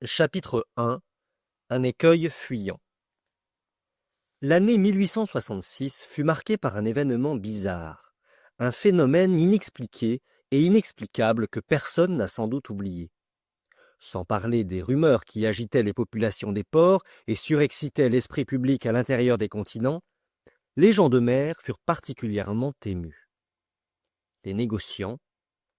Chapitre 1. Un écueil fuyant. L'année 1866 fut marquée par un événement bizarre, un phénomène inexpliqué et inexplicable que personne n'a sans doute oublié. Sans parler des rumeurs qui agitaient les populations des ports et surexcitaient l'esprit public à l'intérieur des continents, les gens de mer furent particulièrement émus. Les négociants,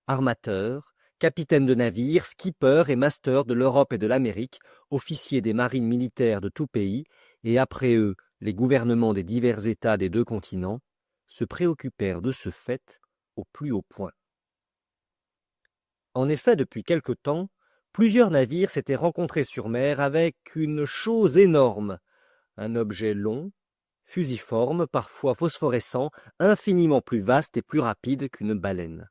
armateurs, capitaines de navires, skippers et masters de l'Europe et de l'Amérique, officiers des marines militaires de tout pays, et après eux les gouvernements des divers États des deux continents, se préoccupèrent de ce fait au plus haut point. En effet, depuis quelque temps, plusieurs navires s'étaient rencontrés sur mer avec une chose énorme, un objet long, fusiforme, parfois phosphorescent, infiniment plus vaste et plus rapide qu'une baleine.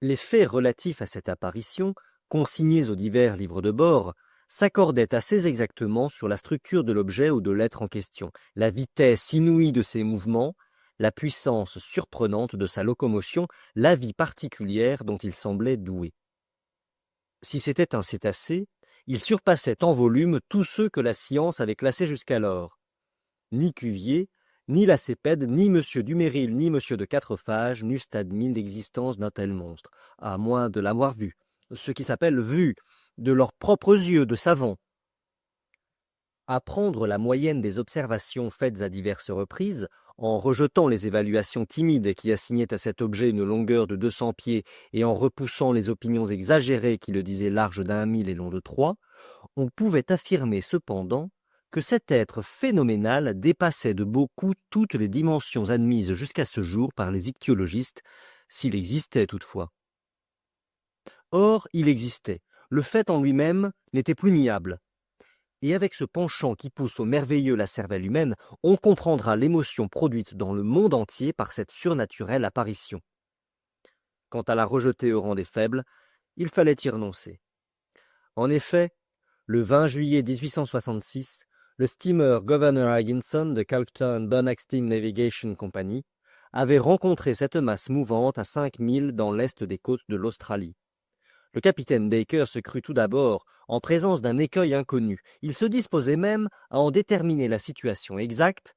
Les faits relatifs à cette apparition, consignés aux divers livres de bord, s'accordaient assez exactement sur la structure de l'objet ou de l'être en question, la vitesse inouïe de ses mouvements, la puissance surprenante de sa locomotion, la vie particulière dont il semblait doué. Si c'était un cétacé, il surpassait en volume tous ceux que la science avait classés jusqu'alors. Ni Cuvier, ni Lacépède, ni M. Dumézil, ni M. de Quatrefages n'eussent admis l'existence d'un tel monstre, à moins de l'avoir vu, ce qui s'appelle vu, de leurs propres yeux de savants. À prendre la moyenne des observations faites à diverses reprises, en rejetant les évaluations timides qui assignaient à cet objet une longueur de 200 pieds et en repoussant les opinions exagérées qui le disaient large d'1 mille et long de 3, on pouvait affirmer cependant que cet être phénoménal dépassait de beaucoup toutes les dimensions admises jusqu'à ce jour par les ichtyologistes, s'il existait toutefois. Or, il existait, le fait en lui-même n'était plus niable. Et avec ce penchant qui pousse au merveilleux la cervelle humaine, on comprendra l'émotion produite dans le monde entier par cette surnaturelle apparition. Quant à la rejeter au rang des faibles, il fallait y renoncer. En effet, le 20 juillet 1866, le steamer Governor Higginson de Calcutta and Bunnock Steam Navigation Company avait rencontré cette masse mouvante à 5 milles dans l'est des côtes de l'Australie. Le capitaine Baker se crut tout d'abord en présence d'un écueil inconnu. Il se disposait même à en déterminer la situation exacte,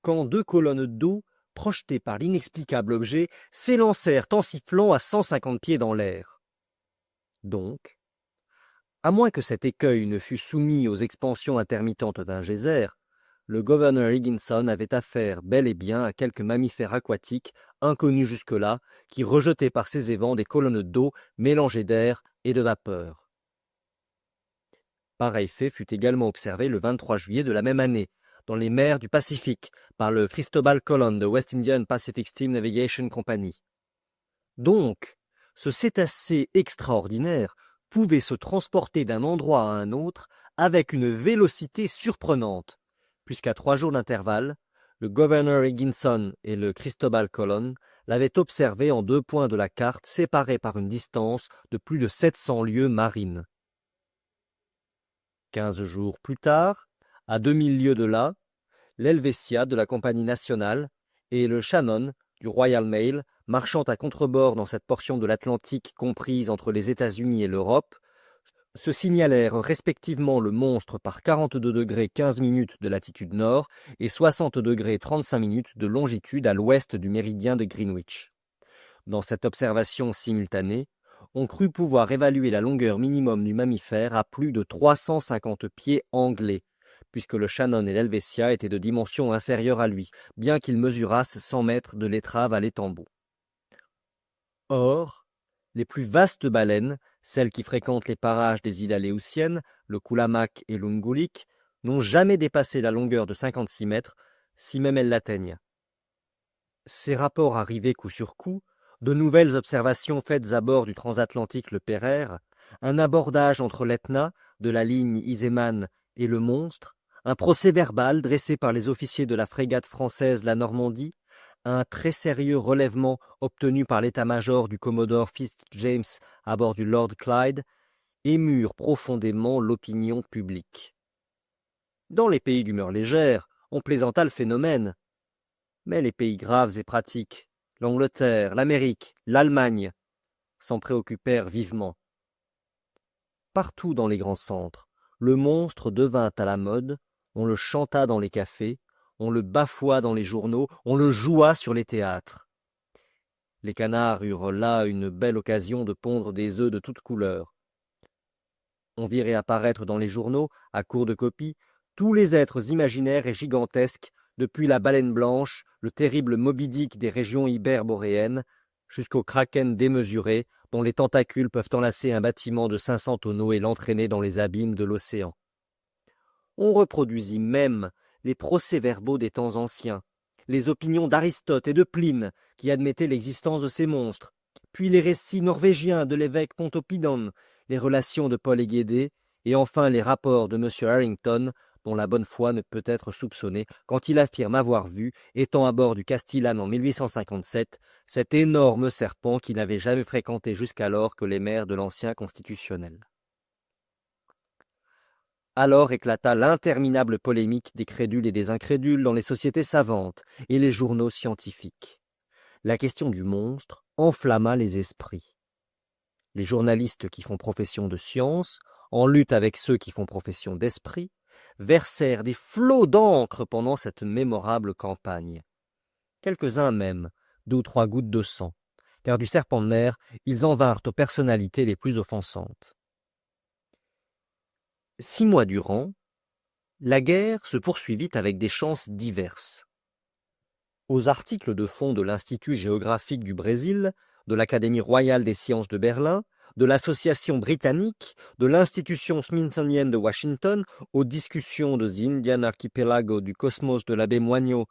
quand 2 colonnes d'eau, projetées par l'inexplicable objet, s'élancèrent en sifflant à 150 pieds dans l'air. Donc, à moins que cet écueil ne fût soumis aux expansions intermittentes d'un geyser, le gouverneur Higginson avait affaire bel et bien à quelques mammifères aquatiques, inconnus jusque-là, qui rejetaient par ces évents des colonnes d'eau mélangées d'air et de vapeur. Pareil fait fut également observé le 23 juillet de la même année, dans les mers du Pacifique, par le Cristobal Colon de West Indian Pacific Steam Navigation Company. Donc, ce cétacé extraordinaire pouvait se transporter d'un endroit à un autre avec une vélocité surprenante, puisqu'à 3 jours d'intervalle, le gouverneur Higginson et le Cristobal Colon l'avaient observé en 2 points de la carte séparés par une distance de plus de 700 lieues marines. 15 jours plus tard, à 2000 lieues de là, l'Helvetia de la Compagnie nationale et le Shannon du Royal Mail, marchant à contrebord dans cette portion de l'Atlantique comprise entre les États-Unis et l'Europe, se signalèrent respectivement le monstre par 42° 15' de latitude nord et 60° 35' de longitude à l'ouest du méridien de Greenwich. Dans cette observation simultanée, on crut pouvoir évaluer la longueur minimum du mammifère à plus de 350 pieds anglais, puisque le Shannon et l'Helvetia étaient de dimension inférieure à lui, bien qu'ils mesurassent 100 mètres de l'étrave à l'étambot. Or, les plus vastes baleines, celles qui fréquentent les parages des îles Aléoutiennes, le Koulamak et l'Ungulik, n'ont jamais dépassé la longueur de 56 mètres, si même elles l'atteignent. Ces rapports arrivés coup sur coup, de nouvelles observations faites à bord du transatlantique le Pereire, un abordage entre l'Etna, de la ligne Iseman, et le monstre, un procès-verbal dressé par les officiers de la frégate française la Normandie, un très sérieux relèvement obtenu par l'état-major du commodore Fitz-James à bord du Lord Clyde, émurent profondément l'opinion publique. Dans les pays d'humeur légère, on plaisanta le phénomène, mais les pays graves et pratiques, l'Angleterre, l'Amérique, l'Allemagne, s'en préoccupèrent vivement. Partout dans les grands centres, le monstre devint à la mode, on le chanta dans les cafés, on le bafoua dans les journaux, on le joua sur les théâtres. Les canards eurent là une belle occasion de pondre des œufs de toutes couleurs. On vit réapparaître dans les journaux, à court de copies, tous les êtres imaginaires et gigantesques, depuis la baleine blanche, le terrible Moby Dick des régions hyperboréennes, jusqu'au kraken démesuré, dont les tentacules peuvent enlacer un bâtiment de 500 tonneaux et l'entraîner dans les abîmes de l'océan. On reproduisit même les procès-verbaux des temps anciens, les opinions d'Aristote et de Pline qui admettaient l'existence de ces monstres, puis les récits norvégiens de l'évêque Pontoppidan, les relations de Paul Hégédé, et enfin les rapports de M. Harrington, dont la bonne foi ne peut être soupçonnée quand il affirme avoir vu, étant à bord du Castellan en 1857, cet énorme serpent qu'il n'avait jamais fréquenté jusqu'alors que les mers de l'ancien constitutionnel. Alors éclata l'interminable polémique des crédules et des incrédules dans les sociétés savantes et les journaux scientifiques. La question du monstre enflamma les esprits. Les journalistes qui font profession de science, en lutte avec ceux qui font profession d'esprit, versèrent des flots d'encre pendant cette mémorable campagne. Quelques-uns même, 2 ou 3 gouttes de sang, car du serpent de mer, ils en vinrent aux personnalités les plus offensantes. 6 mois durant, la guerre se poursuivit avec des chances diverses. Aux articles de fond de l'Institut géographique du Brésil, de l'Académie royale des sciences de Berlin, de l'Association britannique, de l'Institution smithsonienne de Washington, aux discussions de The Indian Archipelago du Cosmos de l'abbé Moignot,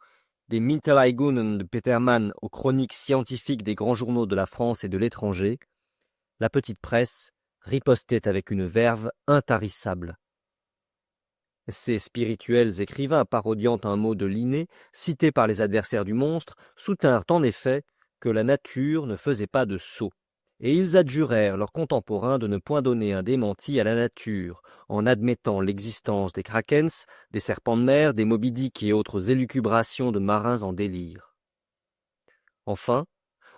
des Mitteilungen de Petermann aux chroniques scientifiques des grands journaux de la France et de l'étranger, la petite presse ripostait avec une verve intarissable. Ces spirituels écrivains parodiant un mot de Linné, cité par les adversaires du monstre, soutinrent en effet que la nature ne faisait pas de sots, et ils adjurèrent leurs contemporains de ne point donner un démenti à la nature, en admettant l'existence des krakens, des serpents de mer, des Moby Dick et autres élucubrations de marins en délire. Enfin,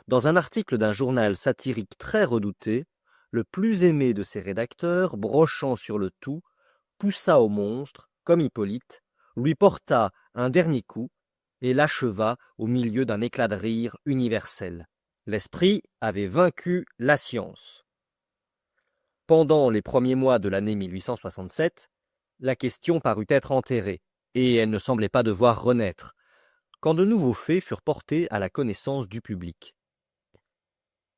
dans un article d'un journal satirique très redouté, le plus aimé de ses rédacteurs, brochant sur le tout, poussa au monstre, comme Hippolyte, lui porta un dernier coup et l'acheva au milieu d'un éclat de rire universel. L'esprit avait vaincu la science. Pendant les premiers mois de l'année 1867, la question parut être enterrée, et elle ne semblait pas devoir renaître, quand de nouveaux faits furent portés à la connaissance du public.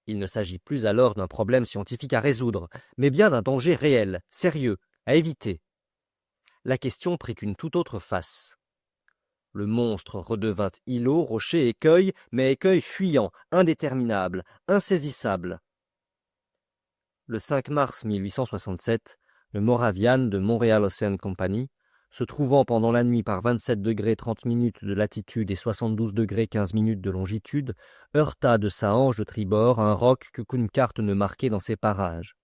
Il ne s'agit plus alors d'un problème scientifique à résoudre, mais bien d'un danger réel, sérieux, à éviter. La question prit une toute autre face. Le monstre redevint îlot, rocher, écueil, mais écueil fuyant, indéterminable, insaisissable. Le 5 mars 1867, le Moravian de Montréal Ocean Company, se trouvant pendant la nuit par 27 degrés 30 minutes de latitude et 72 degrés 15 minutes de longitude, heurta de sa hanche de tribord un roc qu'aucune carte ne marquait dans ces parages.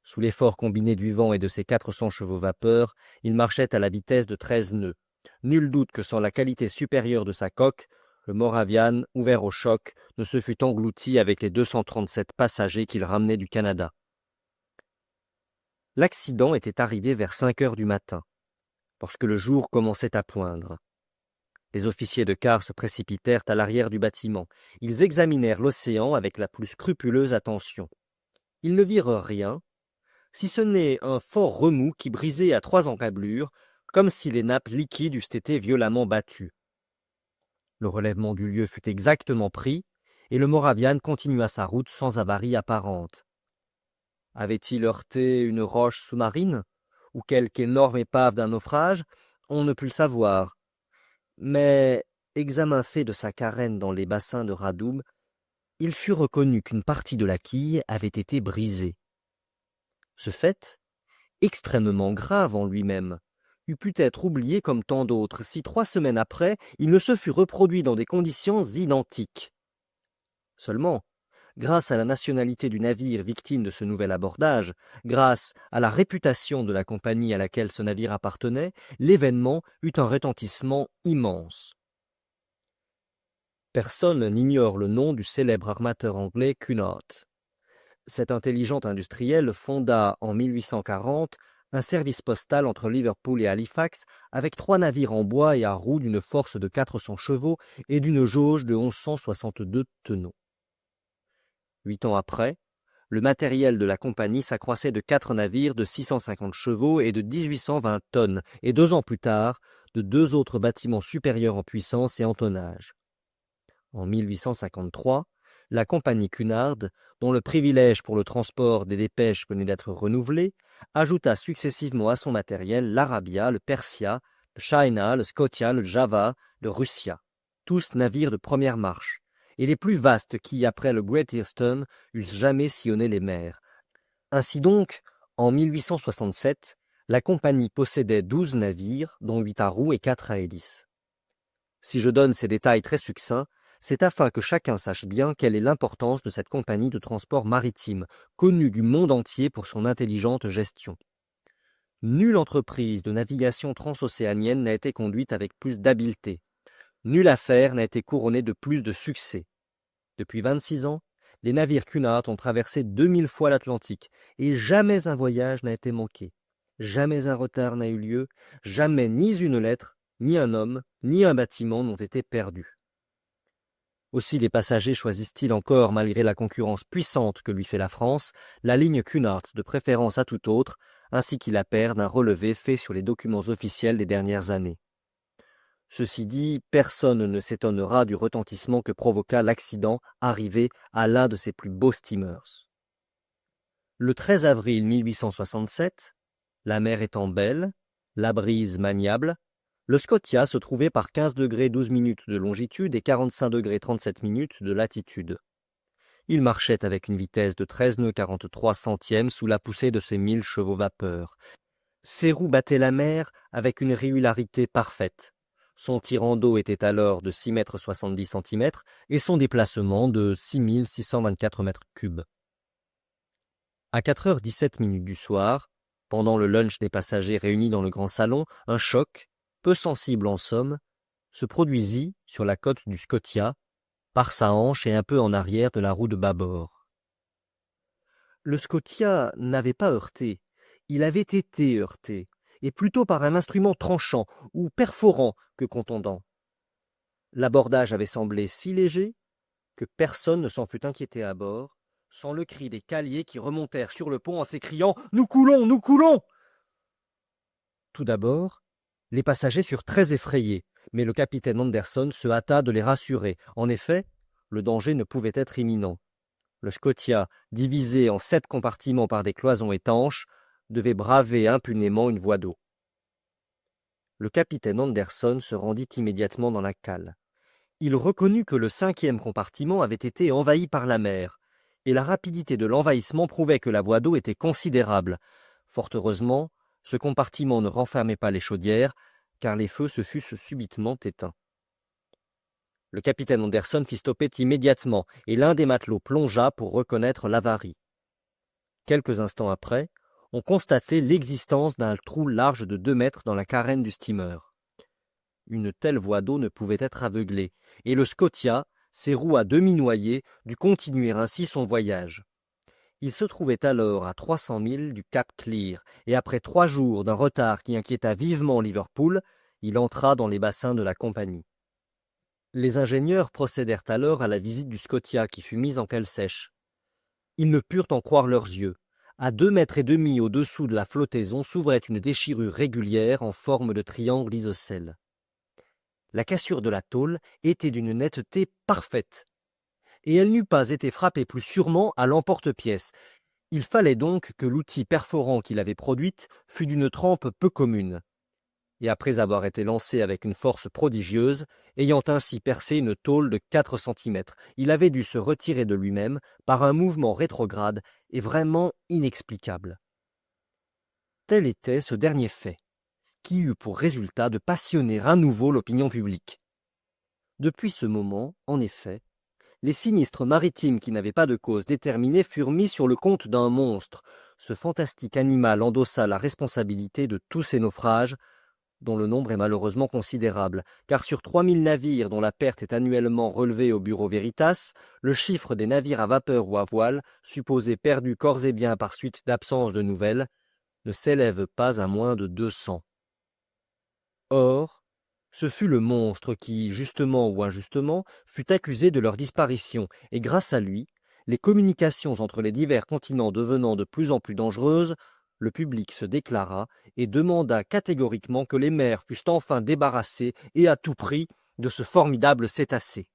Sous l'effort combiné du vent et de ses 400 chevaux vapeur, il marchait à la vitesse de 13 nœuds. Nul doute que sans la qualité supérieure de sa coque, le Moravian, ouvert au choc, ne se fût englouti avec les 237 passagers qu'il ramenait du Canada. L'accident était arrivé vers 5 heures du matin, lorsque le jour commençait à poindre. Les officiers de quart se précipitèrent à l'arrière du bâtiment. Ils examinèrent l'océan avec la plus scrupuleuse attention. Ils ne virent rien, si ce n'est un fort remous qui brisait à 3 encablures, comme si les nappes liquides eussent été violemment battues. Le relèvement du lieu fut exactement pris, et le Moravian continua sa route sans avarie apparente. Avait-il heurté une roche sous-marine, ou quelque énorme épave d'un naufrage? On ne put le savoir. Mais, examen fait de sa carène dans les bassins de Radoub, il fut reconnu qu'une partie de la quille avait été brisée. Ce fait, extrêmement grave en lui-même, eût pu être oublié comme tant d'autres si 3 semaines après il ne se fût reproduit dans des conditions identiques. Seulement, grâce à la nationalité du navire victime de ce nouvel abordage, grâce à la réputation de la compagnie à laquelle ce navire appartenait, l'événement eut un retentissement immense. Personne n'ignore le nom du célèbre armateur anglais Cunard. Cet intelligent industriel fonda en 1840 un service postal entre Liverpool et Halifax avec 3 navires en bois et à roues d'une force de 400 chevaux et d'une jauge de 1162 tonneaux. 8 ans après, le matériel de la compagnie s'accroissait de 4 navires de 650 chevaux et de 1820 tonnes, et 2 ans plus tard, de 2 autres bâtiments supérieurs en puissance et en tonnage. En 1853, la compagnie Cunard, dont le privilège pour le transport des dépêches venait d'être renouvelé, ajouta successivement à son matériel l'Arabia, le Persia, le China, le Scotia, le Java, le Russia, tous navires de première marche, et les plus vastes qui, après le Great Eastern, eussent jamais sillonné les mers. Ainsi donc, en 1867, la compagnie possédait 12 navires, dont 8 à roues et 4 à hélices. Si je donne ces détails très succincts, c'est afin que chacun sache bien quelle est l'importance de cette compagnie de transport maritime, connue du monde entier pour son intelligente gestion. Nulle entreprise de navigation transocéanienne n'a été conduite avec plus d'habileté. Nulle affaire n'a été couronnée de plus de succès. Depuis 26 ans, les navires Cunard ont traversé 2000 fois l'Atlantique, et jamais un voyage n'a été manqué. Jamais un retard n'a eu lieu, jamais ni une lettre, ni un homme, ni un bâtiment n'ont été perdus. Aussi les passagers choisissent-ils encore, malgré la concurrence puissante que lui fait la France, la ligne Cunard de préférence à toute autre, ainsi qu'ils la paire d'un relevé fait sur les documents officiels des dernières années. Ceci dit, personne ne s'étonnera du retentissement que provoqua l'accident arrivé à l'un de ses plus beaux steamers. Le 13 avril 1867, la mer étant belle, la brise maniable, le Scotia se trouvait par 15 degrés 12 minutes de longitude et 45 degrés 37 minutes de latitude. Il marchait avec une vitesse de 13 nœuds 43 centièmes sous la poussée de ses 1000 chevaux vapeur. Ses roues battaient la mer avec une régularité parfaite. Son tirant d'eau était alors de 6 mètres 70 centimètres et son déplacement de 6624 mètres cubes. À 4h17 du soir, pendant le lunch des passagers réunis dans le grand salon, un choc, peu sensible en somme, se produisit sur la côte du Scotia, par sa hanche et un peu en arrière de la roue de bâbord. Le Scotia n'avait pas heurté, il avait été heurté, et plutôt par un instrument tranchant ou perforant que contondant. L'abordage avait semblé si léger que personne ne s'en fut inquiété à bord, sans le cri des caliers qui remontèrent sur le pont en s'écriant « Nous coulons, nous coulons !» Tout d'abord, les passagers furent très effrayés, mais le capitaine Anderson se hâta de les rassurer. En effet, le danger ne pouvait être imminent. Le Scotia, divisé en 7 compartiments par des cloisons étanches, devait braver impunément une voie d'eau. Le capitaine Anderson se rendit immédiatement dans la cale. Il reconnut que le 5e compartiment avait été envahi par la mer, et la rapidité de l'envahissement prouvait que la voie d'eau était considérable. Fort heureusement, ce compartiment ne renfermait pas les chaudières, car les feux se fussent subitement éteints. Le capitaine Anderson fit stopper immédiatement, et l'un des matelots plongea pour reconnaître l'avarie. Quelques instants après, on constatait l'existence d'un trou large de 2 mètres dans la carène du steamer. Une telle voie d'eau ne pouvait être aveuglée, et le Scotia, ses roues à demi noyées, dut continuer ainsi son voyage. Il se trouvait alors à 300 milles du Cap Clear, et après 3 jours d'un retard qui inquiéta vivement Liverpool, il entra dans les bassins de la compagnie. Les ingénieurs procédèrent alors à la visite du Scotia qui fut mise en cale sèche. Ils ne purent en croire leurs yeux. À 2,5 mètres au-dessous de la flottaison s'ouvrait une déchirure régulière en forme de triangle isocèle. La cassure de la tôle était d'une netteté parfaite, et elle n'eût pas été frappée plus sûrement à l'emporte-pièce. Il fallait donc que l'outil perforant qu'il avait produite fût d'une trempe peu commune. Et après avoir été lancé avec une force prodigieuse, ayant ainsi percé une tôle de 4 centimètres, il avait dû se retirer de lui-même par un mouvement rétrograde et vraiment inexplicable. Tel était ce dernier fait, qui eut pour résultat de passionner à nouveau l'opinion publique. Depuis ce moment, en effet, les sinistres maritimes qui n'avaient pas de cause déterminée furent mis sur le compte d'un monstre. Ce fantastique animal endossa la responsabilité de tous ces naufrages, dont le nombre est malheureusement considérable, car sur 3000 navires dont la perte est annuellement relevée au Bureau Veritas, le chiffre des navires à vapeur ou à voile, supposés perdus corps et biens par suite d'absence de nouvelles, ne s'élève pas à moins de 200. Or, ce fut le monstre qui, justement ou injustement, fut accusé de leur disparition, et grâce à lui, les communications entre les divers continents devenant de plus en plus dangereuses, le public se déclara et demanda catégoriquement que les mers fussent enfin débarrassées et à tout prix de ce formidable cétacé.